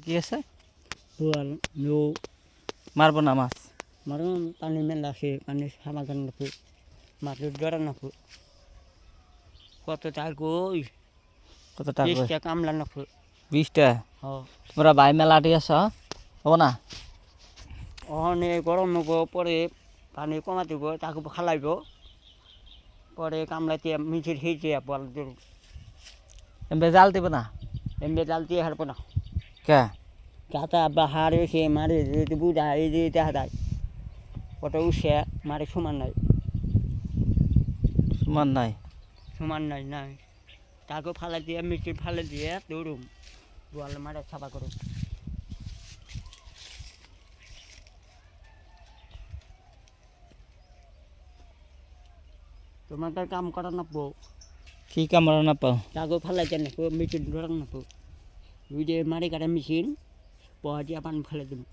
কি আছে বোয়াল নৌ মারবো না মাছ মারুন পানি মেলা আছে পানি সামাগান নাপু মাছের জড়া নাপু কত টাকা কই কত টাকা 20 টাকা কামলা নাপু 20টা হ তোমরা ভাই মেলা আটি আছ হবো না অহনে গরম নব পরে পানি কমা দিব তাকে খালাইব পরে কামলাতে মিছিল হয়েছে বল এমবে জাল দিব না এমনি জাল দিয়ে হারব না কে কাতা বাহার এসে মারে যদি বুঝা এই যে দেখা যায় কত উঠে মারে সমান নাই সমান নাই সমান নাই নাই তাকে ফালা দিয়ে মিছিল ফালে দিয়ে দৌড়ুম বোয়াল মারে ছাপা করুম তোমাকে কাম করা নাপবো কি কামড় না পাও তাকে ফালাইতে নাপো মিছিল ধরা নাপো ওই যে মারি কাটা মেশিন পয়া দিয়ে পানি ফেলে দেবো